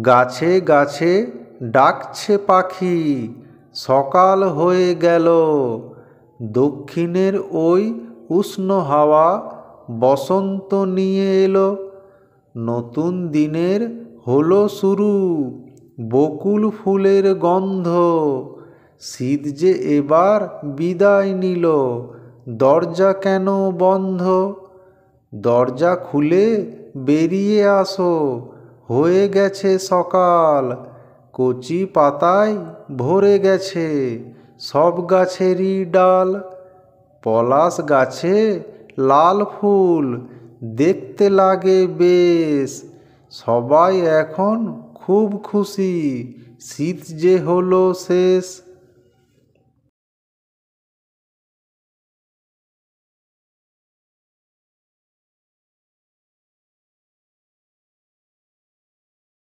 গাছে গাছে ডাকছে পাখি, সকাল হয়ে গেল। দক্ষিণের ওই উষ্ণ হাওয়া বসন্ত নিয়ে এলো। নতুন দিনের হলো শুরু, বকুল ফুলের গন্ধ। শীত যে এবার বিদায় নিল, দরজা কেন বন্ধ? দরজা খুলে বেরিয়ে আসো, হয়ে গেছে সকাল। কচি পাতায় ভরে গেছে সব গাছেরই ডাল। পলাশ গাছে লাল ফুল দেখতে লাগে বেশ। সবাই এখন খুব খুশি, শীত যে হলো শেষ।